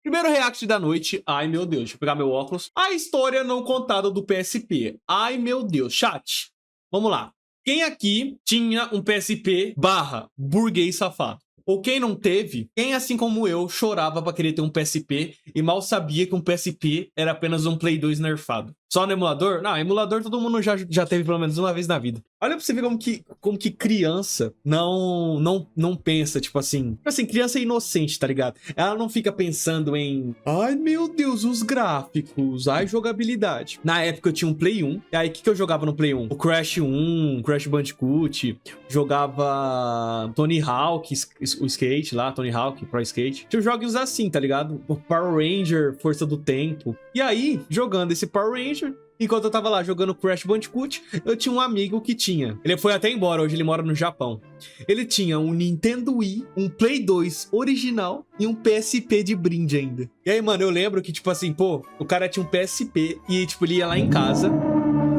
Primeiro react da noite. Ai, meu Deus. Deixa eu pegar meu óculos. A história não contada do PSP. Ai, meu Deus. Chat. Vamos lá. Quem aqui tinha um PSP barra burguês safado? Ou quem não teve, quem assim como eu chorava pra querer ter um PSP e mal sabia que um PSP era apenas um Play 2 nerfado. Só no emulador? Não, emulador todo mundo já teve pelo menos uma vez na vida. Olha pra você ver como que criança não pensa, tipo assim, criança é inocente, tá ligado? Ela não fica pensando em, ai meu Deus, os gráficos, ai jogabilidade. Na época eu tinha um Play 1, e aí o que eu jogava no Play 1? O Crash 1, Crash Bandicoot, jogava Tony Hawk, o skate lá, Tony Hawk, Pro Skate. Tinha jogos assim, tá ligado? O Power Ranger, Força do Tempo. E aí, jogando esse Power Ranger, enquanto eu tava lá jogando Crash Bandicoot, eu tinha um amigo que tinha. Ele foi até embora, hoje ele mora no Japão. Ele tinha um Nintendo Wii, um Play 2 original e um PSP de brinde ainda. E aí, mano, eu lembro que, tipo assim, pô, o cara tinha um PSP e, tipo, ele ia lá em casa.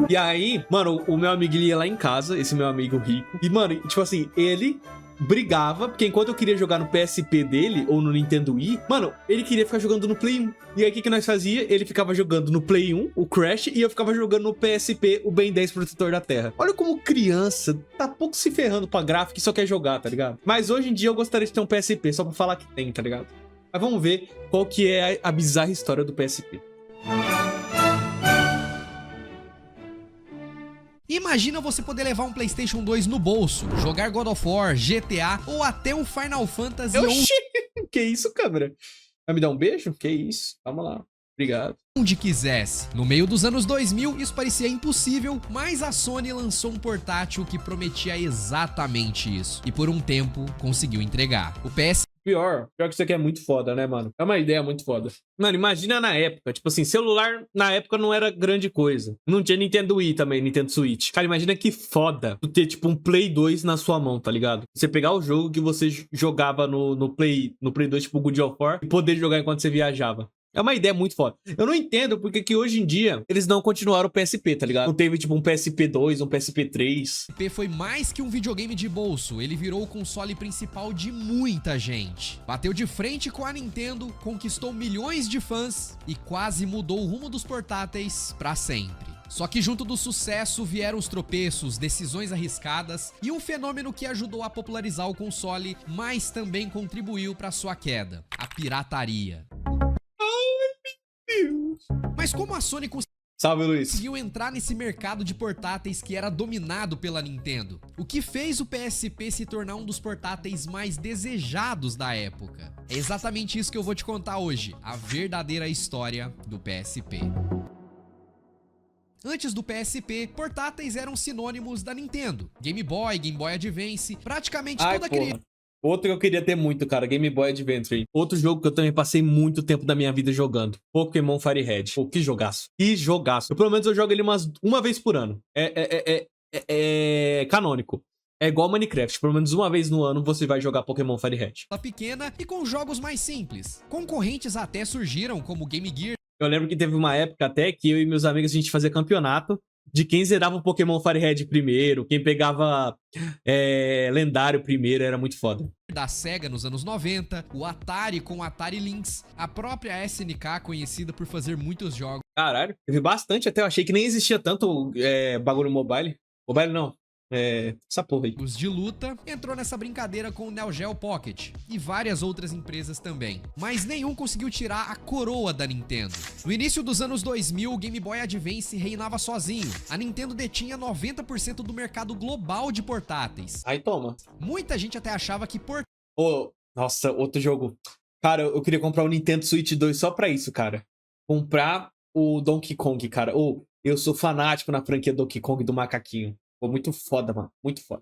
E aí, mano, o meu amigo ele ia lá em casa, esse meu amigo rico. E, mano, tipo assim, ele brigava, porque enquanto eu queria jogar no PSP dele, ou no Nintendo Wii, mano, ele queria ficar jogando no Play 1. E aí, o que nós fazia? Ele ficava jogando no Play 1, o Crash, e eu ficava jogando no PSP, o Ben 10 Protetor da Terra. Olha como criança tá pouco se ferrando pra gráfico e só quer jogar, tá ligado? Mas hoje em dia eu gostaria de ter um PSP, só pra falar que tem, tá ligado? Mas vamos ver qual que é a bizarra história do PSP. Imagina você poder levar um PlayStation 2 no bolso, jogar God of War, GTA ou até um Final Fantasy Oxi! Que isso, câmera? Vai me dar um beijo? Que isso? Vamos lá. Obrigado. onde quisesse. No meio dos anos 2000, isso parecia impossível, mas a Sony lançou um portátil que prometia exatamente isso. E por um tempo, conseguiu entregar. O PS Pior que isso aqui é muito foda, né, mano? É uma ideia muito foda. Mano, imagina na época, tipo assim, celular na época não era grande coisa. Não tinha Nintendo Wii também, Nintendo Switch. Cara, imagina que foda tu ter, tipo, um Play 2 na sua mão, tá ligado? Você pegar o jogo que você jogava no Play 2, tipo God of War, e poder jogar enquanto você viajava. É uma ideia muito foda. Eu não entendo porque que hoje em dia eles não continuaram o PSP, tá ligado? Não teve tipo um PSP 2, um PSP 3. O PSP foi mais que um videogame de bolso, ele virou o console principal de muita gente. Bateu de frente com a Nintendo, conquistou milhões de fãs e quase mudou o rumo dos portáteis pra sempre. Só que junto do sucesso vieram os tropeços, decisões arriscadas e um fenômeno que ajudou a popularizar o console, mas também contribuiu pra sua queda: a pirataria. Mas como a Sony Salve, Luiz. conseguiu entrar nesse mercado de portáteis que era dominado pela Nintendo? O que fez o PSP se tornar um dos portáteis mais desejados da época? É exatamente isso que eu vou te contar hoje, a verdadeira história do PSP. Antes do PSP, portáteis eram sinônimos da Nintendo. Game Boy, Game Boy Advance, praticamente toda criança. Outro que eu queria ter muito, cara, Game Boy Advance. Outro jogo que eu também passei muito tempo da minha vida jogando. Pokémon Fire Red. Pô, que jogaço. Que jogaço. Pelo menos eu jogo ele uma vez por ano. É canônico. É igual Minecraft. Pelo menos uma vez no ano você vai jogar Pokémon Fire Red. Pequena e com jogos mais simples. Concorrentes até surgiram, como Game Gear. Eu lembro que teve uma época até que eu e meus amigos a gente fazia campeonato de quem zerava o Pokémon Fire Red primeiro, quem pegava lendário primeiro, era muito foda. Da Sega nos anos 90, o Atari com o Atari Lynx, a própria SNK conhecida por fazer muitos jogos. Caralho, teve bastante até, eu achei que nem existia tanto bagulho mobile. Mobile não, essa porra aí. Os de luta, entrou nessa brincadeira com o Neo Geo Pocket e várias outras empresas também. Mas nenhum conseguiu tirar a coroa da Nintendo. No início dos anos 2000, o Game Boy Advance reinava sozinho. A Nintendo detinha 90% do mercado global de portáteis. Aí toma. Muita gente até achava que Nossa, outro jogo. Cara, eu queria comprar o Nintendo Switch 2 só pra isso, cara. Comprar o Donkey Kong, cara. Eu sou fanático na franquia Donkey Kong do macaquinho. Pô, muito foda, mano. Muito foda.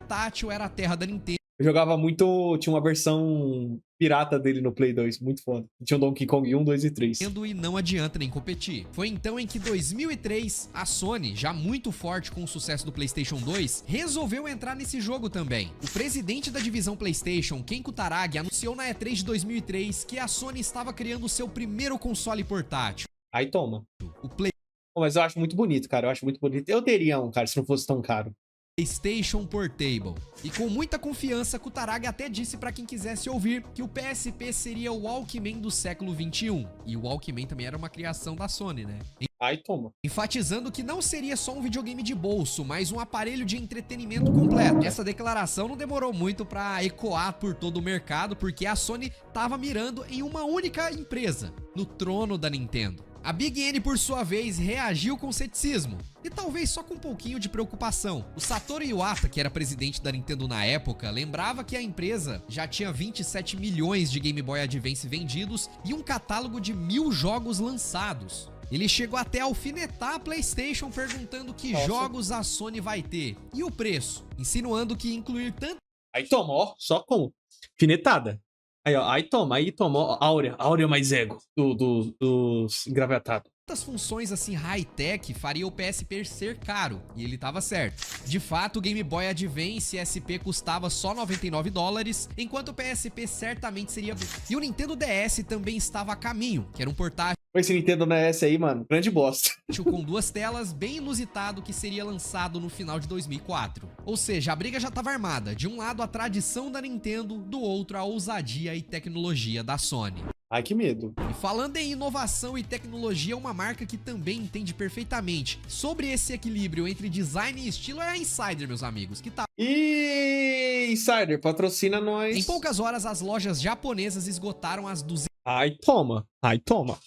Portátil era a terra da Nintendo. Eu jogava muito... Tinha uma versão pirata dele no Play 2. Muito foda. Tinha o Donkey Kong 1, 2 e 3. E não adianta nem competir. Foi então em que 2003, a Sony, já muito forte com o sucesso do PlayStation 2, resolveu entrar nesse jogo também. O presidente da divisão PlayStation, Ken Kutaragi, anunciou na E3 de 2003 que a Sony estava criando seu primeiro console portátil. Aí toma. O Play. Mas eu acho muito bonito, cara. Eu acho muito bonito. Eu teria um, cara, se não fosse tão caro. PlayStation Portable. E com muita confiança, Kutaragi até disse pra quem quisesse ouvir que o PSP seria o Walkman do século 21. E o Walkman também era uma criação da Sony, né? Ai, toma. Enfatizando que não seria só um videogame de bolso, mas um aparelho de entretenimento completo. Essa declaração não demorou muito pra ecoar por todo o mercado, porque a Sony tava mirando em uma única empresa, no trono da Nintendo. A Big N, por sua vez, reagiu com ceticismo, e talvez só com um pouquinho de preocupação. O Satoru Iwata, que era presidente da Nintendo na época, lembrava que a empresa já tinha 27 milhões de Game Boy Advance vendidos e um catálogo de 1000 jogos lançados. Ele chegou até a alfinetar a PlayStation perguntando que jogos a Sony vai ter e o preço, insinuando que incluir tanto... Aí toma, ó, só com finetada. Aí, ó, aí toma, ó, Áurea mais ego dos engravatados. Tantas funções assim high-tech faria o PSP ser caro, e ele tava certo. De fato, o Game Boy Advance SP custava só $99, enquanto o PSP certamente seria... E o Nintendo DS também estava a caminho, que era um portátil Esse Nintendo DS aí, mano, grande bosta. com 2 telas, bem inusitado, que seria lançado no final de 2004. Ou seja, a briga já estava armada. De um lado, a tradição da Nintendo, do outro, a ousadia e tecnologia da Sony. Ai, que medo. E falando em inovação e tecnologia, uma marca que também entende perfeitamente sobre esse equilíbrio entre design e estilo é a Insider, meus amigos, que tá... E Insider, patrocina nós. Em poucas horas, as lojas japonesas esgotaram as 200 Ai, toma.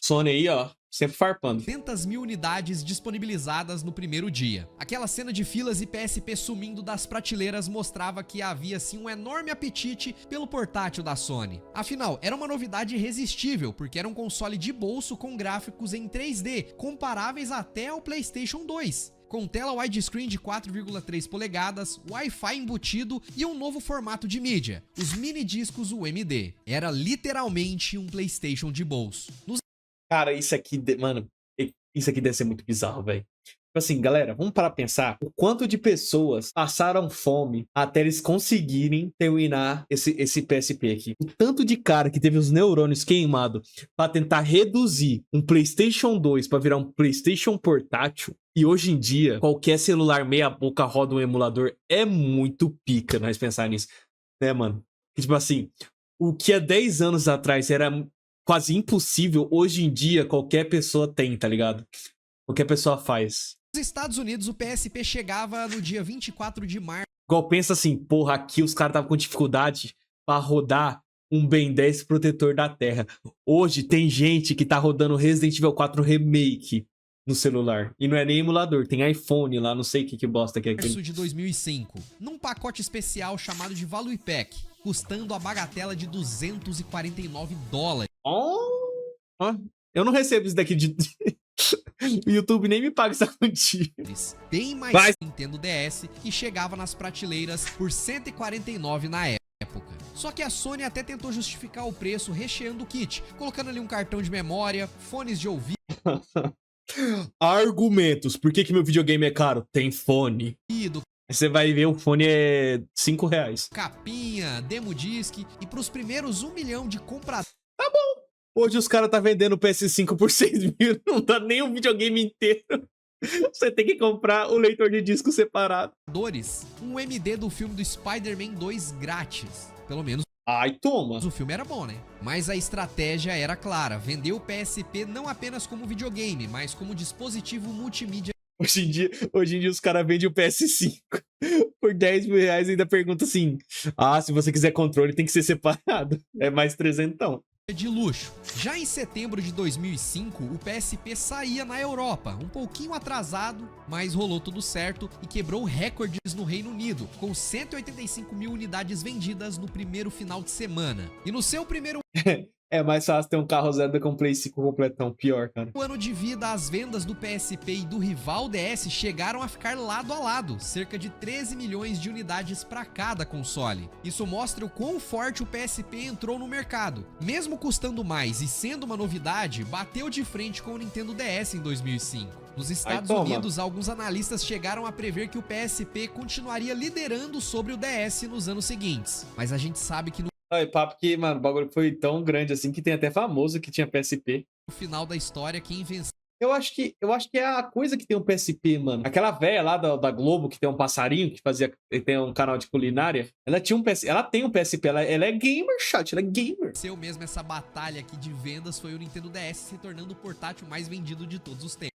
Sony aí, ó, sempre farpando. 200.000 unidades disponibilizadas no primeiro dia. Aquela cena de filas e PSP sumindo das prateleiras mostrava que havia sim um enorme apetite pelo portátil da Sony. Afinal, era uma novidade irresistível, porque era um console de bolso com gráficos em 3D, comparáveis até ao PlayStation 2. Com tela widescreen de 4,3 polegadas, Wi-Fi embutido e um novo formato de mídia, os mini discos UMD. Era literalmente um PlayStation de bolso. Cara, isso aqui, mano, isso aqui deve ser muito bizarro, velho. Tipo assim, galera, vamos parar pra pensar o quanto de pessoas passaram fome até eles conseguirem terminar esse PSP aqui. O tanto de cara que teve os neurônios queimados pra tentar reduzir um PlayStation 2 pra virar um PlayStation portátil. E hoje em dia, qualquer celular meia boca roda um emulador. É muito pica nós pensar nisso, né, mano? E, tipo assim, o que há 10 anos atrás era quase impossível, hoje em dia qualquer pessoa tem, tá ligado? Qualquer pessoa faz. Nos Estados Unidos, o PSP chegava no dia 24 de março. Igual pensa assim, porra, aqui os caras estavam com dificuldade pra rodar um Ben 10 protetor da Terra. Hoje tem gente que tá rodando Resident Evil 4 Remake no celular. E não é nem emulador, tem iPhone lá, não sei o que bosta que é aquilo. De 2005, num pacote especial chamado de Value Pack, custando a bagatela de $249. Eu não recebo isso daqui de... O YouTube nem me paga essa quantia. Bem mais Nintendo DS, e chegava nas prateleiras por R$149 na época. Só que a Sony até tentou justificar o preço recheando o kit, colocando ali um cartão de memória, fones de ouvido. Argumentos. Por que meu videogame é caro? Tem fone. Você vai ver, o fone é R$5. Capinha, demo disc, e pros primeiros 1 milhão de compradores. Tá bom. Hoje os caras tá vendendo o PS5 por 6 mil. Não dá nem um videogame inteiro. Você tem que comprar o leitor de disco separado. Um MD do filme do Spider-Man 2 grátis. Pelo menos. Ai, toma. O filme era bom, né? Mas a estratégia era clara. Vender o PSP não apenas como videogame, mas como dispositivo multimídia. Hoje em dia os caras vendem o PS5 por R$10 mil e ainda pergunta assim: ah, se você quiser controle tem que ser separado. É mais 300. De luxo. Já em setembro de 2005, o PSP saía na Europa, um pouquinho atrasado, mas rolou tudo certo e quebrou recordes no Reino Unido, com 185.000 unidades vendidas no primeiro final de semana. E no seu primeiro É mais fácil ter um carro zero do que um Play 5 completão. Pior, cara. No ano de vida, as vendas do PSP e do rival DS chegaram a ficar lado a lado, cerca de 13 milhões de unidades para cada console. Isso mostra o quão forte o PSP entrou no mercado. Mesmo custando mais e sendo uma novidade, bateu de frente com o Nintendo DS em 2005. Nos Estados Unidos, alguns analistas chegaram a prever que o PSP continuaria liderando sobre o DS nos anos seguintes. Mas a gente sabe que no papo que, mano, o bagulho foi tão grande assim que tem até famoso que tinha PSP. final da história, quem venceu. Eu acho que é a coisa que tem um PSP, mano. Aquela véia lá da Globo, que tem um passarinho, que tem um canal de culinária, ela tem um PSP, ela é gamer, chat, ela é gamer. Seu mesmo essa batalha aqui de vendas foi o Nintendo DS se tornando o portátil mais vendido de todos os tempos.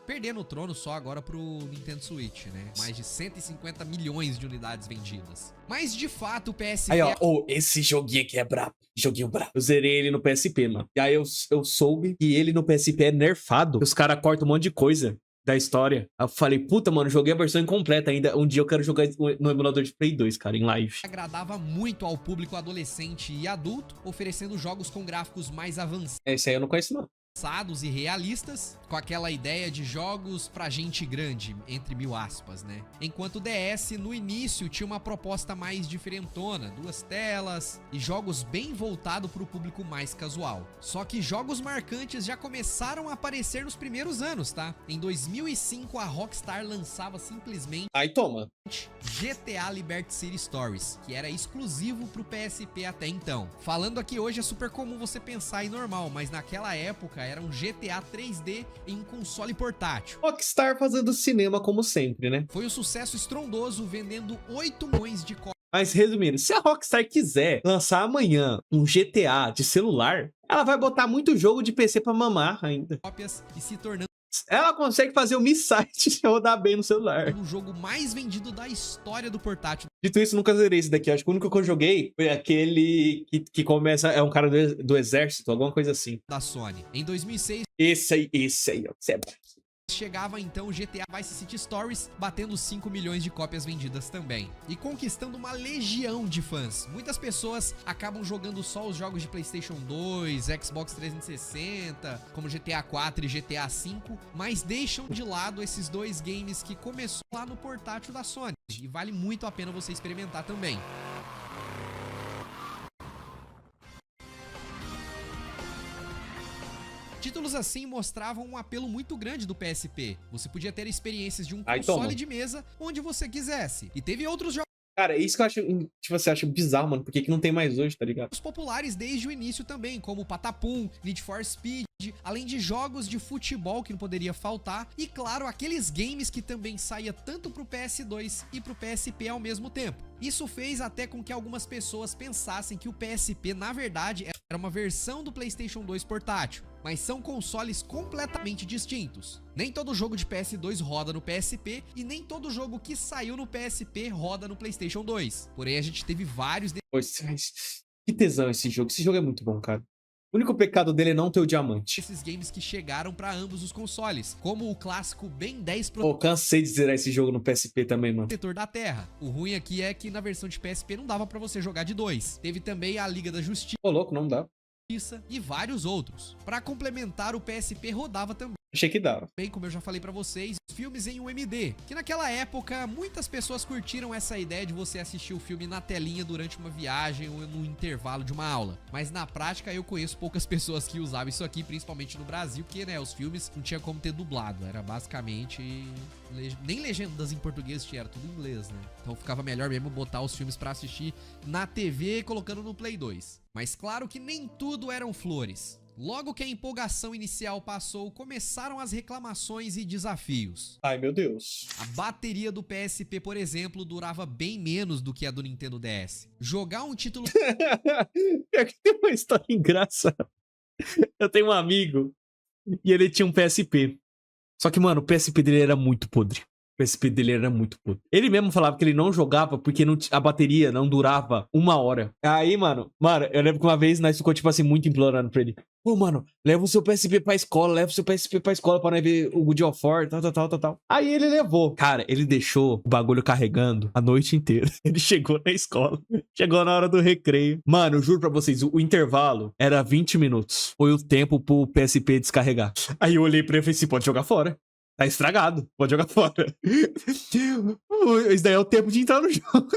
Perdendo o trono só agora pro Nintendo Switch, né? Mais de 150 milhões de unidades vendidas. Mas de fato o PSP... Aí, ó, esse joguinho aqui é brabo. Joguinho brabo. Eu zerei ele no PSP, mano. E aí eu soube que ele no PSP é nerfado. Os caras cortam um monte de coisa da história. Aí eu falei, puta, mano, joguei a versão incompleta ainda. Um dia eu quero jogar no emulador de Play 2, cara, em live. Agradava muito ao público adolescente e adulto, oferecendo jogos com gráficos mais avançados. Esse aí eu não conheço, não. E realistas, com aquela ideia de jogos pra gente grande, entre mil aspas, né? Enquanto o DS, no início, tinha uma proposta mais diferentona, 2 telas e jogos bem voltados pro público mais casual. Só que jogos marcantes já começaram a aparecer nos primeiros anos, tá? Em 2005, a Rockstar lançava simplesmente Aí toma. GTA Liberty City Stories, que era exclusivo pro PSP até então. Falando aqui hoje é super comum você pensar em normal, mas naquela época era um GTA 3D em um console portátil. Rockstar fazendo cinema como sempre, né? Foi um sucesso estrondoso, vendendo 8 milhões de cópias. Mas resumindo, se a Rockstar quiser lançar amanhã um GTA de celular, ela vai botar muito jogo de PC pra mamar ainda. E se tornando Ela consegue fazer o Mi Sight rodar bem no celular. o jogo mais vendido da história do portátil. Dito isso, nunca zerei esse daqui. Acho que o único que eu joguei foi aquele que começa... É um cara do exército, alguma coisa assim. Da Sony. Em 2006... Esse aí, ó. Esse é bom. Chegava então o GTA Vice City Stories, batendo 5 milhões de cópias vendidas também. E conquistando uma legião de fãs. Muitas pessoas acabam jogando só os jogos de PlayStation 2, Xbox 360, como GTA 4 e GTA 5, mas deixam de lado esses dois games que começou lá no portátil da Sony. E vale muito a pena você experimentar também. Títulos assim mostravam um apelo muito grande do PSP. Você podia ter experiências de um console de mesa onde você quisesse. E teve outros jogos Cara, isso que eu acho, tipo, você acha bizarro, mano. Por que não tem mais hoje, tá ligado? populares desde o início também, como Patapum, Need for Speed, além de jogos de futebol que não poderia faltar, e claro, aqueles games que também saía tanto pro PS2 e pro PSP ao mesmo tempo. Isso fez até com que algumas pessoas pensassem que o PSP, na verdade, era uma versão do PlayStation 2 portátil, mas são consoles completamente distintos. Nem todo jogo de PS2 roda no PSP e nem todo jogo que saiu no PSP roda no PlayStation 2. Porém, a gente teve vários Que tesão esse jogo. Esse jogo é muito bom, cara. O único pecado dele é não ter o diamante. Esses games que chegaram pra ambos os consoles, como o clássico Ben 10 Pô, cansei de zerar esse jogo no PSP também, mano. Protetor da Terra. O ruim aqui é que na versão de PSP não dava pra você jogar de 2. Teve também a Liga da Justiça Ô, louco, não dá. e vários outros. Pra complementar, o PSP rodava também, Achei que dava. como eu já falei pra vocês, filmes em UMD, que naquela época muitas pessoas curtiram essa ideia de você assistir o filme na telinha durante uma viagem ou no intervalo de uma aula. Mas na prática eu conheço poucas pessoas que usavam isso aqui, principalmente no Brasil, porque né, os filmes não tinha como ter dublado, era basicamente... nem legendas em português tinha, era tudo em inglês, né? Então ficava melhor mesmo botar os filmes pra assistir na TV colocando no Play 2. Mas claro que nem tudo eram flores. Logo que a empolgação inicial passou, começaram as reclamações e desafios. Ai, meu Deus. A bateria do PSP, por exemplo, durava bem menos do que a do Nintendo DS. Jogar um título... Pior que tem uma história engraçada. Eu tenho um amigo e ele tinha um PSP. Só que, mano, o PSP dele era muito podre. O PSP dele era muito podre. Ele mesmo falava que ele não jogava porque a bateria não durava 1 hora. Aí, mano, eu lembro que uma vez nós ficou, tipo assim, muito implorando pra ele. Pô, mano, leva o seu PSP pra escola, pra nós ver o God of War, tal. Aí ele levou. Cara, ele deixou o bagulho carregando a noite inteira. Ele chegou na escola, chegou na hora do recreio. Mano, eu juro pra vocês, o intervalo era 20 minutos. Foi o tempo pro PSP descarregar. Aí eu olhei pra ele e falei assim, pode jogar fora. Tá estragado, pode jogar fora. Isso daí é o tempo de entrar no jogo.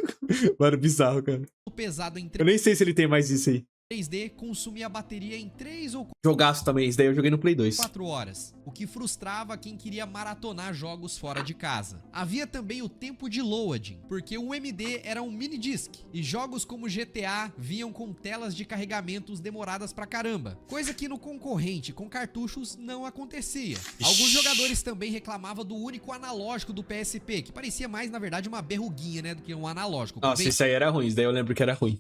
Mano, bizarro, cara. pesado em Eu nem sei se ele tem mais isso aí. 3D consumia a bateria em 3 ou Jogaço também, isso daí eu joguei no Play 2. 4 horas. o que frustrava quem queria maratonar jogos fora de casa. Havia também o tempo de loading, porque o UMD era um mini disc e jogos como GTA vinham com telas de carregamentos demoradas pra caramba, coisa que no concorrente com cartuchos não acontecia. Alguns jogadores também reclamavam do único analógico do PSP, que parecia mais, na verdade, uma berruguinha, né, do que um analógico. Nossa, isso aí era ruim, isso daí eu lembro que era ruim.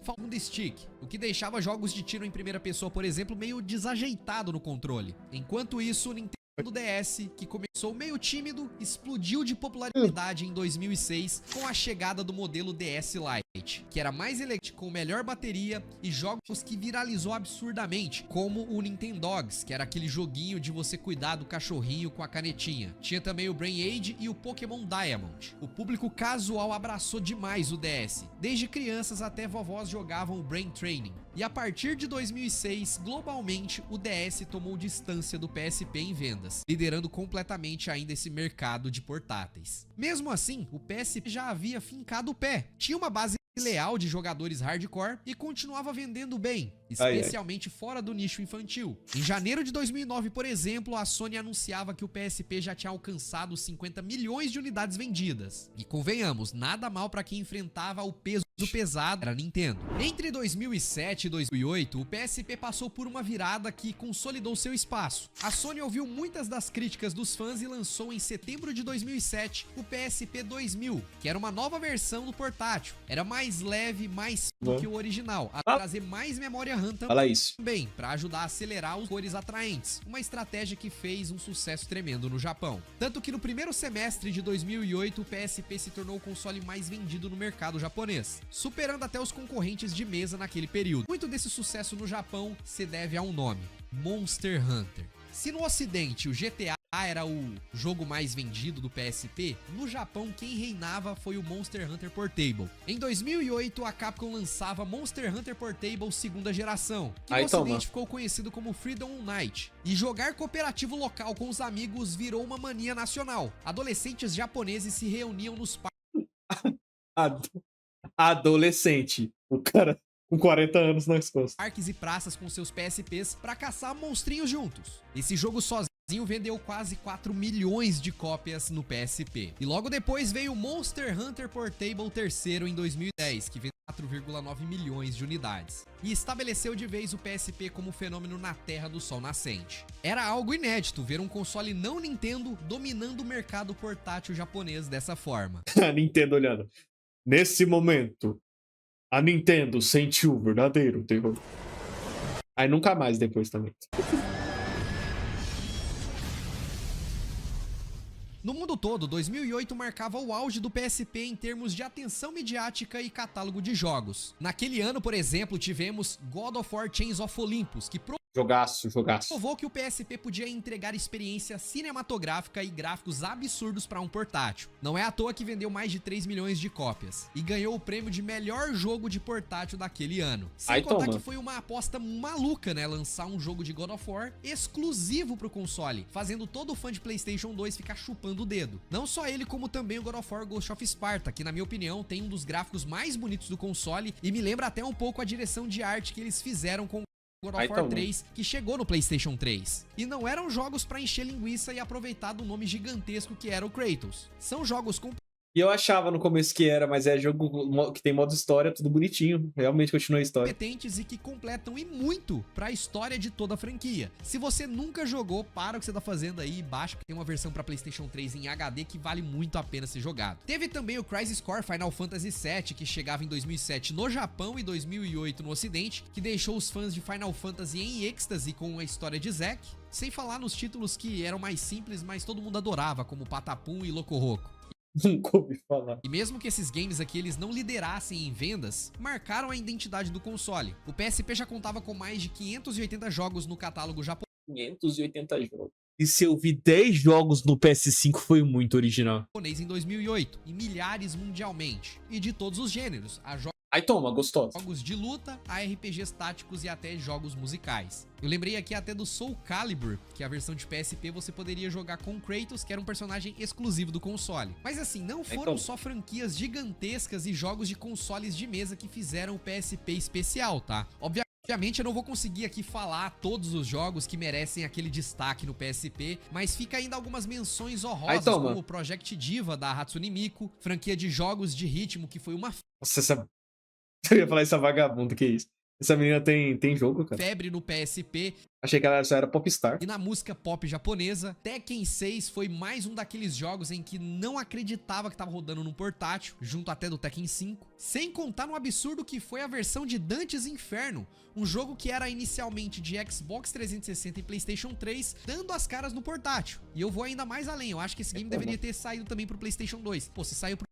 Falta um stick, o que deixava jogos de tiro em primeira pessoa, por exemplo, meio desajeitado no controle. Enquanto isso, o Nintendo DS, que começou meio tímido, explodiu de popularidade em 2006 com a chegada do modelo DS Lite, que era mais elegante, com melhor bateria e jogos que viralizou absurdamente, como o Nintendogs, que era aquele joguinho de você cuidar do cachorrinho com a canetinha. Tinha também o Brain Age e o Pokémon Diamond. O público casual abraçou demais o DS. Desde crianças até vovós jogavam o Brain Training. E a partir de 2006, globalmente, o DS tomou distância do PSP em vendas, liderando completamente ainda esse mercado de portáteis. Mesmo assim, o PSP já havia fincado o pé, tinha uma base leal de jogadores hardcore e continuava vendendo bem, especialmente fora do nicho infantil. Em janeiro de 2009, por exemplo, a Sony anunciava que o PSP já tinha alcançado 50 milhões de unidades vendidas. E convenhamos, nada mal para quem enfrentava o peso pesado era a Nintendo. Entre 2007 e 2008, o PSP passou por uma virada que consolidou seu espaço. A Sony ouviu muitas das críticas dos fãs e lançou em setembro de 2007 o PSP 2000, que era uma nova versão do portátil. Era mais leve, mais do que o original, a trazer mais memória RAM também, para ajudar a acelerar os cores atraentes, uma estratégia que fez um sucesso tremendo no Japão. Tanto que no primeiro semestre de 2008, o PSP se tornou o console mais vendido no mercado japonês, superando até os concorrentes de mesa naquele período. Muito desse sucesso no Japão se deve a um nome: Monster Hunter. Se no ocidente o GTA era o jogo mais vendido do PSP, no Japão quem reinava foi o Monster Hunter Portable. Em 2008, a Capcom lançava Monster Hunter Portable segunda geração, que no ocidente ficou conhecido como Freedom Unite. E jogar cooperativo local com os amigos virou uma mania nacional. Adolescentes japoneses se reuniam nos Adolescente. O cara com 40 anos nas costas. Parques e praças com seus PSPs pra caçar monstrinhos juntos. Esse jogo sozinho vendeu quase 4 milhões de cópias no PSP. E logo depois veio o Monster Hunter Portable terceiro em 2010, que vendeu 4,9 milhões de unidades. E estabeleceu de vez o PSP como fenômeno na Terra do Sol Nascente. Era algo inédito ver um console não Nintendo dominando o mercado portátil japonês dessa forma. A Nintendo olhando. Nesse momento, a Nintendo sentiu o verdadeiro terror. Aí nunca mais depois também. No mundo todo, 2008 marcava o auge do PSP em termos de atenção midiática e catálogo de jogos. Naquele ano, por exemplo, tivemos God of War Chains of Olympus, que Jogaço. provou que o PSP podia entregar experiência cinematográfica e gráficos absurdos para um portátil. Não é à toa que vendeu mais de 3 milhões de cópias e ganhou o prêmio de melhor jogo de portátil daquele ano. Sem contar que foi uma aposta maluca, né, lançar um jogo de God of War exclusivo pro console, fazendo todo fã de PlayStation 2 ficar chupando o dedo. Não só ele, como também o God of War Ghost of Sparta, que na minha opinião tem um dos gráficos mais bonitos do console e me lembra até um pouco a direção de arte que eles fizeram com God of War 3, que chegou no PlayStation 3. E não eram jogos pra encher linguiça e aproveitar do nome gigantesco que era o Kratos. São jogos com... E eu achava no começo que era, mas é jogo que tem modo história, tudo bonitinho. Realmente continua a história. Competentes e que completam e muito pra história de toda a franquia. Se você nunca jogou, para o que você tá fazendo aí e baixa, que tem uma versão pra PlayStation 3 em HD que vale muito a pena ser jogado. Teve também o Crisis Core Final Fantasy VII, que chegava em 2007 no Japão e 2008 no Ocidente, que deixou os fãs de Final Fantasy em êxtase com a história de Zack, sem falar nos títulos que eram mais simples, mas todo mundo adorava, como Patapum e Locoroco. Nunca ouvi falar. E mesmo que esses games aqui eles não liderassem em vendas, marcaram a identidade do console. O PSP já contava com mais de 580 jogos no catálogo japonês. 580 jogos. E se eu vi 10 jogos no PS5 foi muito original. Em 2008, e milhares mundialmente. E de todos os gêneros. Aí toma, gostosa. Jogos de luta, a RPGs táticos e até jogos musicais. Eu lembrei aqui até do Soul Calibur, que a versão de PSP você poderia jogar com Kratos, que era um personagem exclusivo do console. Mas assim, não foram só franquias gigantescas e jogos de consoles de mesa que fizeram o PSP especial, tá? Obviamente Obviamente eu não vou conseguir aqui falar todos os jogos que merecem aquele destaque no PSP, mas fica ainda algumas menções honrosas, como o Project Diva da Hatsune Miku, franquia de jogos de ritmo que foi uma Nossa, eu ia falar essa vagabunda, que isso? Essa menina tem jogo, cara? febre no PSP. Achei que ela só era popstar. E na música pop japonesa, Tekken 6 foi mais um daqueles jogos em que não acreditava que tava rodando num portátil, junto até do Tekken 5. Sem contar no absurdo que foi a versão de Dante's Inferno, um jogo que era inicialmente de Xbox 360 e PlayStation 3, dando as caras no portátil. E eu vou ainda mais além, eu acho que esse game deveria ter saído também pro PlayStation 2. Pô, se saiu pro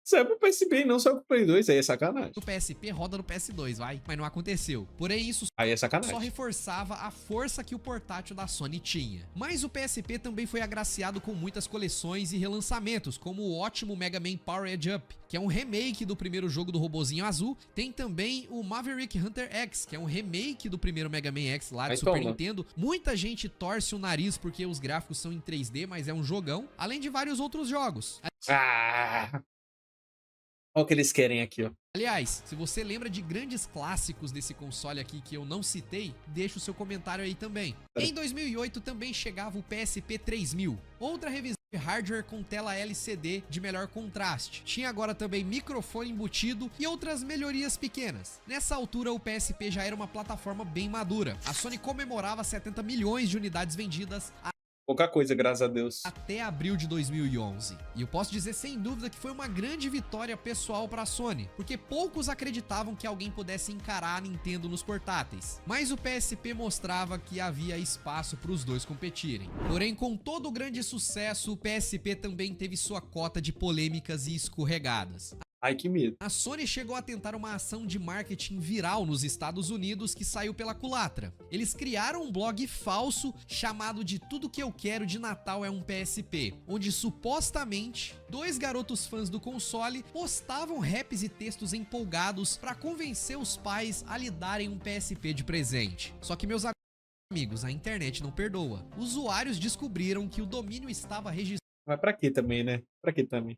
Saiu pro PSP e não saiu pro Play 2, aí é sacanagem. o PSP, roda no PS2, vai. Mas não aconteceu. Porém, isso Aí é sacanagem. só reforçava a força que o portátil da Sony tinha. Mas o PSP também foi agraciado com muitas coleções e relançamentos, como o ótimo Mega Man Power Edge Up, que é um remake do primeiro jogo do robozinho azul. Tem também o Maverick Hunter X, que é um remake do primeiro Mega Man X lá de Super Nintendo. Muita gente torce o nariz porque os gráficos são em 3D, mas é um jogão. Além de vários outros jogos. Olha o que eles querem aqui, ó. Aliás, se você lembra de grandes clássicos desse console aqui que eu não citei, deixa o seu comentário aí também. Em 2008 também chegava o PSP 3000, outra revisão de hardware com tela LCD de melhor contraste. Tinha agora também microfone embutido e outras melhorias pequenas. Nessa altura o PSP já era uma plataforma bem madura. A Sony comemorava 70 milhões de unidades vendidas Pouca coisa, graças a Deus. até abril de 2011. E eu posso dizer sem dúvida que foi uma grande vitória pessoal para a Sony, porque poucos acreditavam que alguém pudesse encarar a Nintendo nos portáteis. Mas o PSP mostrava que havia espaço para os dois competirem. Porém, com todo o grande sucesso, o PSP também teve sua cota de polêmicas e escorregadas. Ai, que medo. A Sony chegou a tentar uma ação de marketing viral nos Estados Unidos que saiu pela culatra. Eles criaram um blog falso chamado de Tudo Que Eu Quero de Natal é um PSP, onde supostamente 2 garotos fãs do console postavam raps e textos empolgados para convencer os pais a lhe darem um PSP de presente. Só que meus amigos, a internet não perdoa. Usuários descobriram que o domínio estava registrado Mas pra quê também, né? Pra quê também?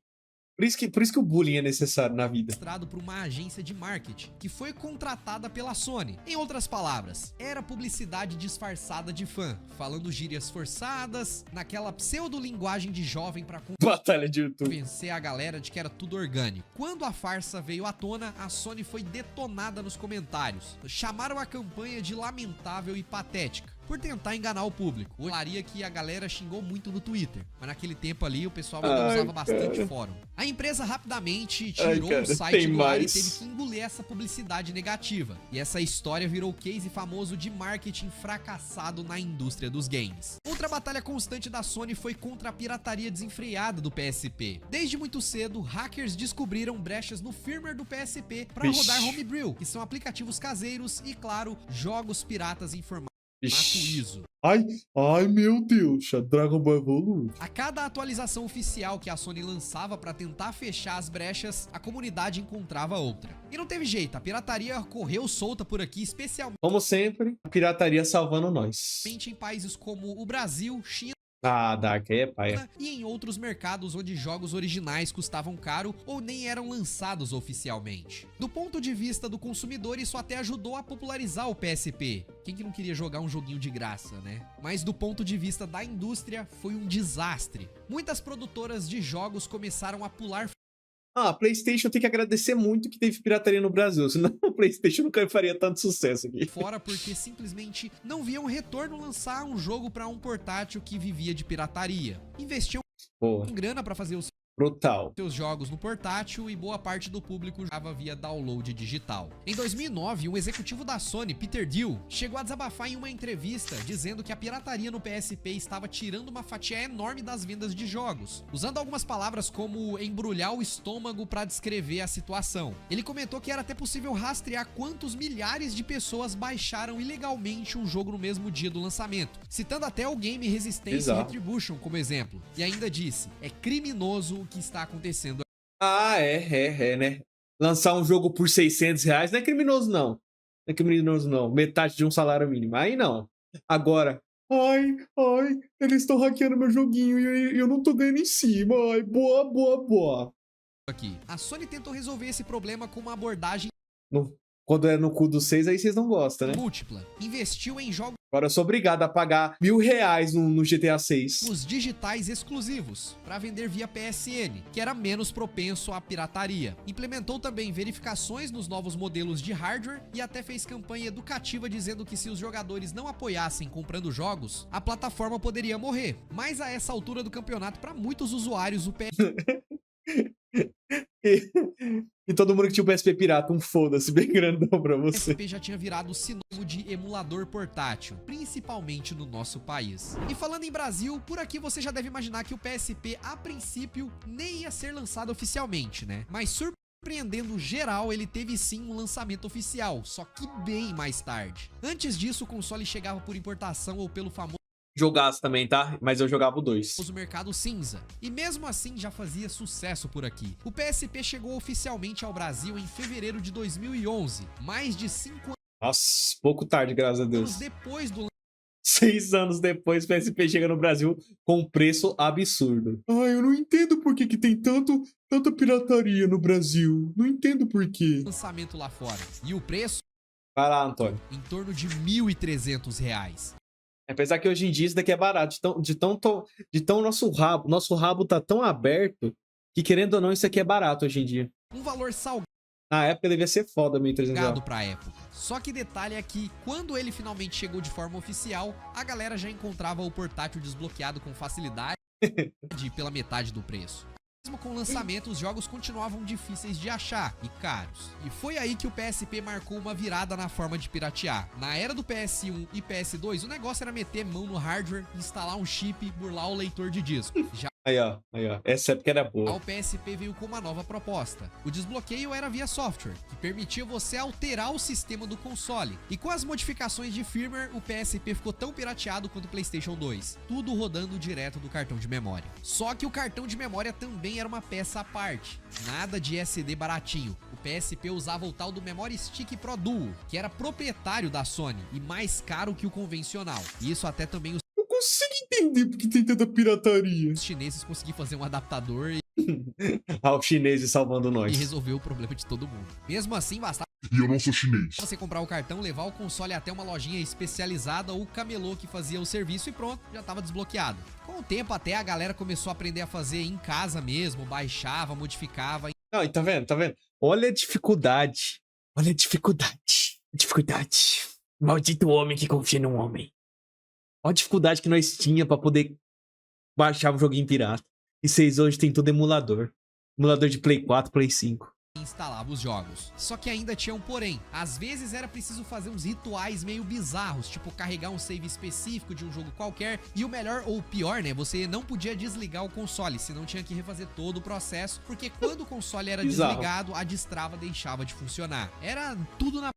Por isso que o bullying é necessário na vida. por uma agência de marketing que foi contratada pela Sony. Em outras palavras, era publicidade disfarçada de fã, falando gírias forçadas, naquela pseudo-linguagem de jovem pra Batalha de YouTube. convencer a galera de que era tudo orgânico. Quando a farsa veio à tona, a Sony foi detonada nos comentários. Chamaram a campanha de lamentável e patética por tentar enganar o público. Eu falaria que a galera xingou muito no Twitter, mas naquele tempo ali o pessoal ainda usava bastante fórum. A empresa rapidamente tirou o site do ar e teve que engolir essa publicidade negativa. E essa história virou case famoso de marketing fracassado na indústria dos games. Outra batalha constante da Sony foi contra a pirataria desenfreada do PSP. Desde muito cedo, hackers descobriram brechas no firmware do PSP para rodar homebrew, que são aplicativos caseiros e, claro, jogos piratas em formato ISO. Ai, meu Deus, Dragon Ball Evolve. A cada atualização oficial que a Sony lançava para tentar fechar as brechas, a comunidade encontrava outra. E não teve jeito, a pirataria correu solta por aqui, especialmente Como sempre, a pirataria salvando nós. em países como o Brasil, China Dark é paia. e em outros mercados onde jogos originais custavam caro ou nem eram lançados oficialmente. Do ponto de vista do consumidor, isso até ajudou a popularizar o PSP. Quem que não queria jogar um joguinho de graça, né? Mas do ponto de vista da indústria, foi um desastre. Muitas produtoras de jogos começaram a pular A PlayStation tem que agradecer muito que teve pirataria no Brasil, senão a PlayStation nunca faria tanto sucesso aqui. fora porque simplesmente não viam retorno lançar um jogo para um portátil que vivia de pirataria. Investiam grana para fazer os Brutal. seus jogos no portátil e boa parte do público jogava via download digital. Em 2009, um executivo da Sony, Peter Dill, chegou a desabafar em uma entrevista dizendo que a pirataria no PSP estava tirando uma fatia enorme das vendas de jogos, usando algumas palavras como embrulhar o estômago para descrever a situação. Ele comentou que era até possível rastrear quantos milhares de pessoas baixaram ilegalmente um jogo no mesmo dia do lançamento, citando até o game Resistance Retribution como exemplo. E ainda disse, é criminoso o que está acontecendo. Né? Lançar um jogo por R$600 não é criminoso, não. Não é criminoso, não. Metade de um salário mínimo. Aí não. Agora, eles estão hackeando meu joguinho e eu não tô ganhando em cima. Ai, boa. Aqui. A Sony tentou resolver esse problema com uma abordagem Quando é no cu dos 6, aí vocês não gostam, né? múltipla, investiu em jogos Agora eu sou obrigado a pagar R$ 1.000 no GTA 6. digitais exclusivos para vender via PSN, que era menos propenso à pirataria. Implementou também verificações nos novos modelos de hardware e até fez campanha educativa dizendo que se os jogadores não apoiassem comprando jogos, a plataforma poderia morrer. Mas a essa altura do campeonato, para muitos usuários, o E todo mundo que tinha o PSP pirata, um foda-se bem grandão pra você. PSP já tinha virado sinônimo de emulador portátil, principalmente no nosso país. E falando em Brasil, por aqui você já deve imaginar que o PSP, a princípio, nem ia ser lançado oficialmente, né? Mas surpreendendo geral, ele teve sim um lançamento oficial, só que bem mais tarde. Antes disso, o console chegava por importação ou pelo famoso Jogaço também, tá? Mas eu jogava o 2. mercado cinza. E mesmo assim já fazia sucesso por aqui. O PSP chegou oficialmente ao Brasil em fevereiro de 2011, mais de 5 Nossa, pouco tarde, graças a anos Deus. depois do 6 anos depois, o PSP chega no Brasil com um preço absurdo. Ai, eu não entendo por que tem tanta pirataria no Brasil. Não entendo por quê. lançamento lá fora. E o preço, Vai lá, Antônio. em torno de R$ 1.300. Apesar que hoje em dia isso daqui é barato. De tão nosso rabo tá tão aberto que, querendo ou não, isso aqui é barato hoje em dia. Um valor salgado Na época devia ser foda, 1.300 pra época. Só que detalhe é que, quando ele finalmente chegou de forma oficial, a galera já encontrava o portátil desbloqueado com facilidade pela metade do preço. Mesmo com o lançamento, os jogos continuavam difíceis de achar e caros. E foi aí que o PSP marcou uma virada na forma de piratear. Na era do PS1 e PS2, o negócio era meter mão no hardware, instalar um chip e burlar o leitor de disco. Já Aí, ó. Essa época era boa. o PSP veio com uma nova proposta. O desbloqueio era via software, que permitia você alterar o sistema do console. E com as modificações de firmware, o PSP ficou tão pirateado quanto o PlayStation 2. Tudo rodando direto do cartão de memória. Só que o cartão de memória também era uma peça à parte. Nada de SD baratinho. O PSP usava o tal do Memory Stick Pro Duo, que era proprietário da Sony e mais caro que o convencional. E isso até também os Não consigo entender porque tem tanta pirataria. chineses conseguiram fazer um adaptador Os chineses salvando nós. e resolveu o problema de todo mundo. Mesmo assim, bastava E eu não sou chinês. você comprar o cartão, levar o console até uma lojinha especializada ou camelô que fazia o serviço e pronto, já estava desbloqueado. Com o tempo até a galera começou a aprender a fazer em casa mesmo, baixava, modificava. Não, e tá vendo? Olha a dificuldade. Olha a dificuldade. Dificuldade. Maldito homem que confia num homem. Olha a dificuldade que nós tinha pra poder baixar um joguinho pirata. E vocês hoje tem tudo emulador. Emulador de Play 4, Play 5. Instalava os jogos. Só que ainda tinha um porém. Às vezes era preciso fazer uns rituais meio bizarros, tipo carregar um save específico de um jogo qualquer. E o melhor ou o pior, né? Você não podia desligar o console, senão tinha que refazer todo o processo, porque quando o console era Bizarro. desligado, a destrava deixava de funcionar. Era tudo na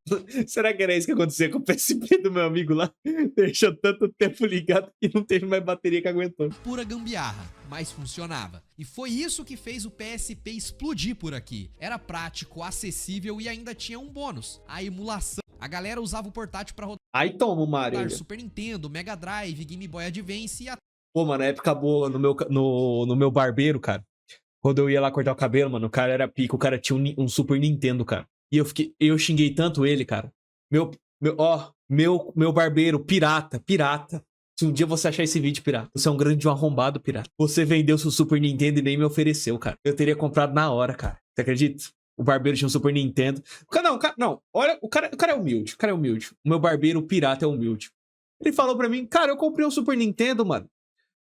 Será que era isso que acontecia com o PSP do meu amigo lá? Deixou tanto tempo ligado que não teve mais bateria que aguentou. pura gambiarra, mas funcionava. E foi isso que fez o PSP explodir por aqui. Era prático, acessível e ainda tinha um bônus: a emulação. A galera usava o portátil para rodar Aí toma o Mario. Super Nintendo, Mega Drive, Game Boy Advance e até Pô, mano, na época boa no meu barbeiro, cara. Quando eu ia lá cortar o cabelo, mano, o cara era pica. O cara tinha um Super Nintendo, cara. E eu xinguei tanto ele, cara. Meu barbeiro, pirata. Se um dia você achar esse vídeo, pirata, você é um grande arrombado, pirata. Você vendeu seu Super Nintendo e nem me ofereceu, cara. Eu teria comprado na hora, cara. Você acredita? O barbeiro tinha um Super Nintendo. Olha, o cara é humilde. O cara é humilde. O meu barbeiro, o pirata, é humilde. Ele falou pra mim, cara, eu comprei um Super Nintendo, mano.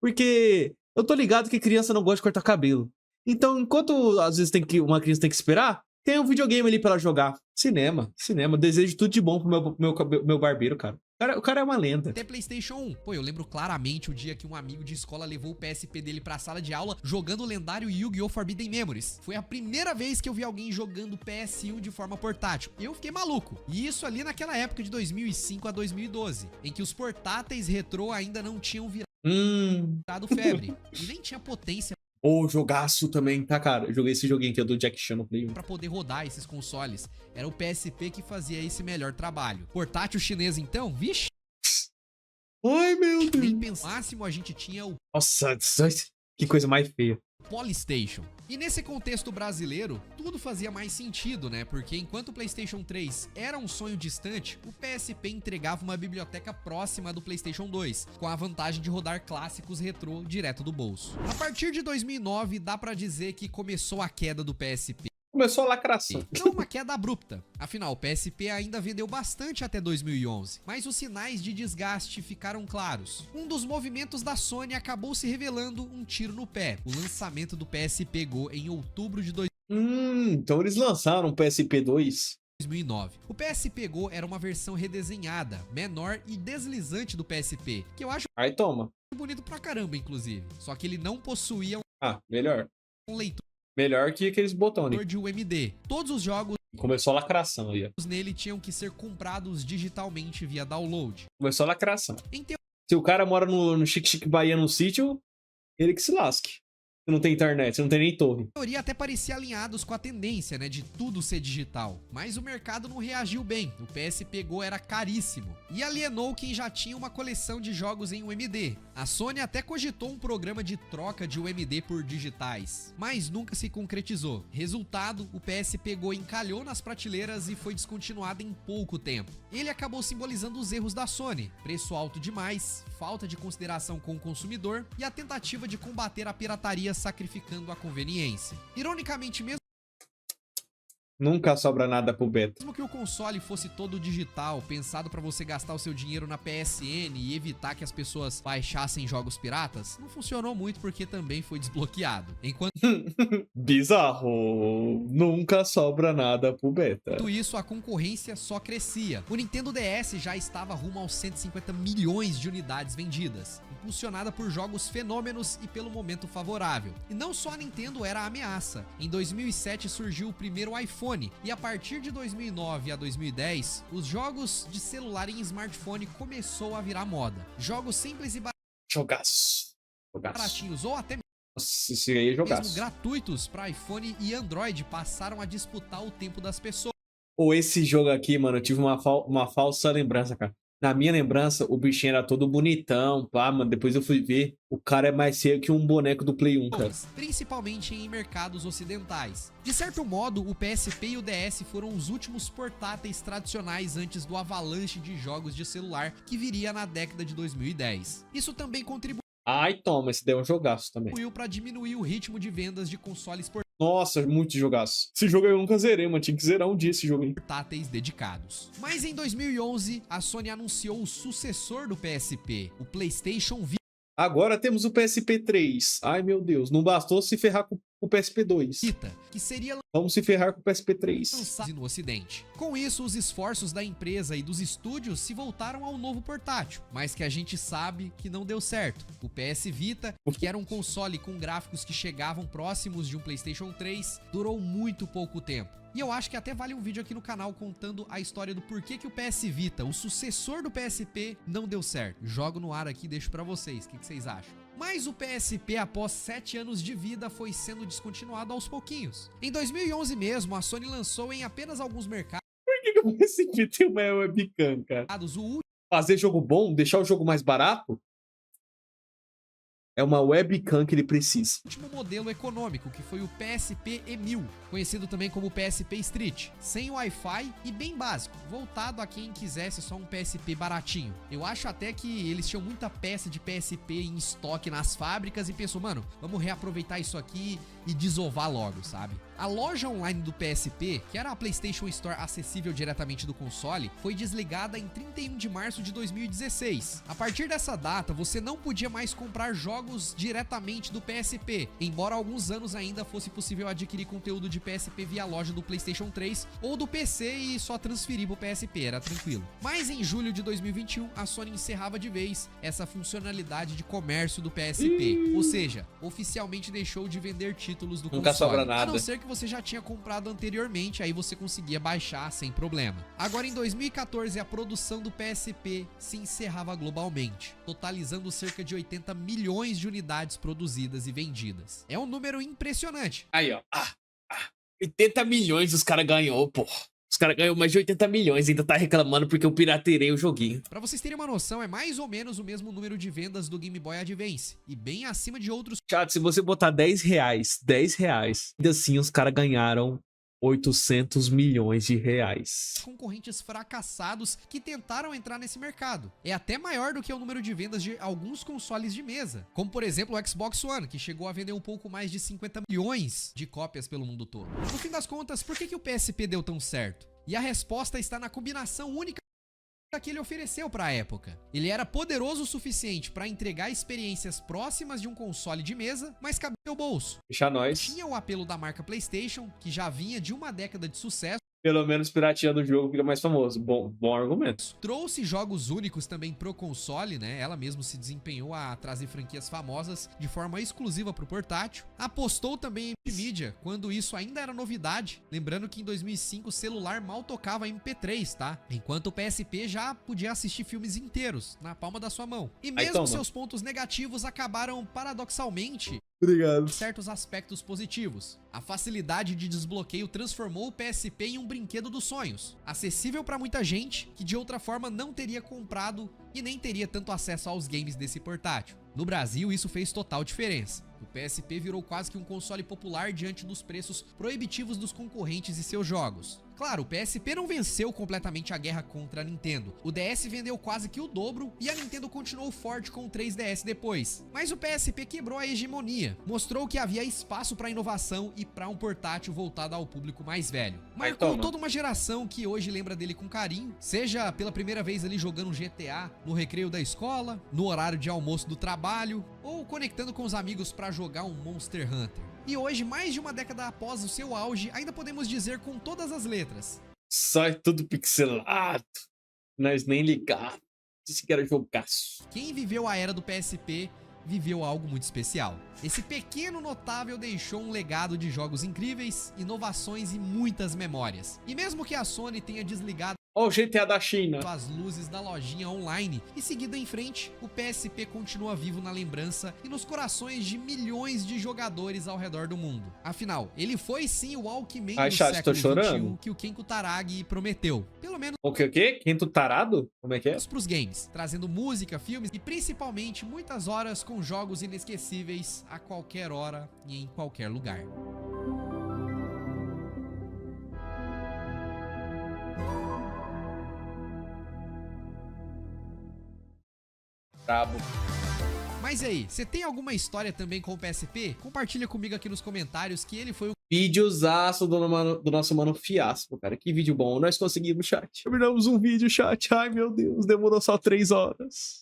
Porque eu tô ligado que criança não gosta de cortar cabelo. Então, enquanto às vezes uma criança tem que esperar, tem um videogame ali pra ela jogar. Cinema. Desejo tudo de bom pro meu barbeiro, cara. O cara é uma lenda. PlayStation 1. Pô, eu lembro claramente o dia que um amigo de escola levou o PSP dele pra sala de aula jogando o lendário Yu-Gi-Oh! Forbidden Memories. Foi a primeira vez que eu vi alguém jogando PS1 de forma portátil. Eu fiquei maluco. E isso ali naquela época de 2005 a 2012, em que os portáteis retrô ainda não tinham virado febre. E nem tinha potência Ô, jogaço também, tá, cara? Eu joguei esse joguinho aqui, do Jack Chan no Play 1. pra poder rodar esses consoles. Era o PSP que fazia esse melhor trabalho. Portátil chinês então? Vixe, Ai, meu nem Deus. pensar. Máximo a gente tinha o Nossa, que coisa mais feia. Polystation. E nesse contexto brasileiro, tudo fazia mais sentido, né? Porque enquanto o PlayStation 3 era um sonho distante, o PSP entregava uma biblioteca próxima do PlayStation 2, com a vantagem de rodar clássicos retrô direto do bolso. A partir de 2009, dá pra dizer que começou a queda do PSP. Começou a lacração. Não uma queda abrupta. Afinal, o PSP ainda vendeu bastante até 2011, mas os sinais de desgaste ficaram claros. Um dos movimentos da Sony acabou se revelando um tiro no pé: o lançamento do PSP Go em outubro de Então eles lançaram o PSP 2. 2009. O PSP Go era uma versão redesenhada, menor e deslizante do PSP, que eu acho Aí toma. bonito pra caramba, inclusive. Só que ele não possuía Melhor. um leitor Melhor que aqueles botões. de UMD. Todos os jogos Começou a lacração aí, ó. nele tinham que ser comprados digitalmente via download. Começou a lacração. Em Se o cara mora no Chique Bahia, no sítio, ele que se lasque. Se não tem internet, se não tem nem torre. teoria até parecia alinhados com a tendência, né, de tudo ser digital, mas o mercado não reagiu bem. O PSP Go era caríssimo e alienou quem já tinha uma coleção de jogos em UMD. A Sony até cogitou um programa de troca de UMD por digitais, mas nunca se concretizou. Resultado, o PSP Go encalhou nas prateleiras e foi descontinuado em pouco tempo. Ele acabou simbolizando os erros da Sony: preço alto demais, falta de consideração com o consumidor e a tentativa de combater a pirataria sacrificando a conveniência. Ironicamente, Nunca sobra nada pro beta. mesmo que o console fosse todo digital, pensado para você gastar o seu dinheiro na PSN e evitar que as pessoas baixassem jogos piratas, não funcionou muito porque também foi desbloqueado. Enquanto Bizarro. Nunca sobra nada pro beta. isso, a concorrência só crescia. O Nintendo DS já estava rumo aos 150 milhões de unidades vendidas, impulsionada por jogos fenômenos e pelo momento favorável. E não só a Nintendo era a ameaça. Em 2007 surgiu o primeiro iPhone, e a partir de 2009 a 2010, os jogos de celular em smartphone começou a virar moda. Jogos simples e Jogaço. baratinhos ou até Nossa, esse aí é mesmo jogaço. gratuitos para iPhone e Android passaram a disputar o tempo das pessoas. Ou esse jogo aqui, mano, eu tive uma falsa lembrança, cara. Na minha lembrança, o bichinho era todo bonitão, pá, mano. Depois eu fui ver, o cara é mais feio que um boneco do Play 1, cara. Principalmente em mercados ocidentais. De certo modo, o PSP e o DS foram os últimos portáteis tradicionais antes do avalanche de jogos de celular que viria na década de 2010. Isso também contribuiu Ai, toma, esse daí é um jogaço também. para diminuir o ritmo de vendas de consoles Nossa, muito jogaço. Esse jogo aí eu nunca zerei, mano. Tinha que zerar um dia esse jogo aí. portáteis dedicados. Mas em 2011, a Sony anunciou o sucessor do PSP, o PlayStation Vita. Agora temos o PSP 3. Ai, meu Deus. Não bastou se ferrar com o PSP 2. Que seria Vamos se ferrar com o PSP 3. lançado no ocidente. Com isso, os esforços da empresa e dos estúdios se voltaram ao novo portátil, mas que a gente sabe que não deu certo. O PS Vita, que era um console com gráficos que chegavam próximos de um PlayStation 3, durou muito pouco tempo. E eu acho que até vale um vídeo aqui no canal contando a história do porquê que o PS Vita, o sucessor do PSP, não deu certo. Jogo no ar aqui e deixo pra vocês. O que vocês acham? Mas o PSP, após 7 anos de vida, foi sendo descontinuado aos pouquinhos. Em 2011 mesmo, a Sony lançou em apenas alguns mercados Por que o PSP tem uma webcam, cara? o Fazer jogo bom, deixar o jogo mais barato, é uma webcam que ele precisa. último modelo econômico, que foi o PSP E1000, conhecido também como PSP Street, sem Wi-Fi e bem básico, voltado a quem quisesse só um PSP baratinho. Eu acho até que eles tinham muita peça de PSP em estoque nas fábricas e pensou, mano, vamos reaproveitar isso aqui e desovar logo, sabe? A loja online do PSP, que era a PlayStation Store acessível diretamente do console, foi desligada em 31 de março de 2016. A partir dessa data, você não podia mais comprar jogos diretamente do PSP, embora há alguns anos ainda fosse possível adquirir conteúdo de PSP via loja do PlayStation 3 ou do PC e só transferir pro PSP, era tranquilo. Mas em julho de 2021, a Sony encerrava de vez essa funcionalidade de comércio do PSP, ou seja, oficialmente deixou de vender títulos do Nunca console, sobra nada. a não ser que você já tinha comprado anteriormente, aí você conseguia baixar sem problema. Agora em 2014, a produção do PSP se encerrava globalmente, totalizando cerca de 80 milhões de unidades produzidas e vendidas. É um número impressionante. Aí, ó. 80 milhões os caras ganhou, pô. Os caras ganham mais de 80 milhões e ainda tá reclamando porque eu piraterei o joguinho. Pra vocês terem uma noção, é mais ou menos o mesmo número de vendas do Game Boy Advance, e bem acima de outros Chat, se você botar 10 reais, ainda assim os caras ganharam 800 milhões de reais. concorrentes fracassados que tentaram entrar nesse mercado. É até maior do que o número de vendas de alguns consoles de mesa, como por exemplo o Xbox One, que chegou a vender um pouco mais de 50 milhões de cópias pelo mundo todo. No fim das contas, por que o PSP deu tão certo? E a resposta está na combinação única que ele ofereceu para a época. Ele era poderoso o suficiente para entregar experiências próximas de um console de mesa, mas cabia no bolso. Deixa nós. Tinha o apelo da marca PlayStation, que já vinha de uma década de sucesso. Pelo menos pirateando o jogo fica mais famoso. Bom argumento. Trouxe jogos únicos também pro console, né? Ela mesmo se desempenhou a trazer franquias famosas de forma exclusiva pro portátil. Apostou também em multimídia, quando isso ainda era novidade. Lembrando que em 2005 o celular mal tocava MP3, tá? Enquanto o PSP já podia assistir filmes inteiros na palma da sua mão. E mesmo seus pontos negativos acabaram paradoxalmente Obrigado. certos aspectos positivos. A facilidade de desbloqueio transformou o PSP em um brinquedo dos sonhos, acessível para muita gente que de outra forma não teria comprado e nem teria tanto acesso aos games desse portátil. No Brasil, isso fez total diferença. O PSP virou quase que um console popular diante dos preços proibitivos dos concorrentes e seus jogos. Claro, o PSP não venceu completamente a guerra contra a Nintendo. O DS vendeu quase que o dobro e a Nintendo continuou forte com o 3DS depois. Mas o PSP quebrou a hegemonia, mostrou que havia espaço para inovação e para um portátil voltado ao público mais velho. Marcou toda uma geração que hoje lembra dele com carinho, seja pela primeira vez ali jogando um GTA no recreio da escola, no horário de almoço do trabalho, ou conectando com os amigos para jogar um Monster Hunter. E hoje, mais de uma década após o seu auge, ainda podemos dizer com todas as letras: sai tudo pixelado. Nós nem ligamos. Disse que era jogaço. Quem viveu a era do PSP viveu algo muito especial. Esse pequeno notável deixou um legado de jogos incríveis, inovações e muitas memórias. E mesmo que a Sony tenha desligado Ó, o GTA da China. as luzes da lojinha online e seguido em frente, o PSP continua vivo na lembrança e nos corações de milhões de jogadores ao redor do mundo. Afinal, ele foi sim o Walkman do século XXI que o Ken Kutaragi prometeu. Pelo menos O quê? Quinto tarado? Como é que é? pros games, trazendo música, filmes e principalmente muitas horas com jogos inesquecíveis a qualquer hora e em qualquer lugar. Brabo. Mas e aí, você tem alguma história também com o PSP? Compartilha comigo aqui nos comentários que ele foi o Videozaço do nosso mano Fiasco, cara. Que vídeo bom. Nós conseguimos, chat. Terminamos um vídeo, chat. Ai, meu Deus. Demorou só 3 horas.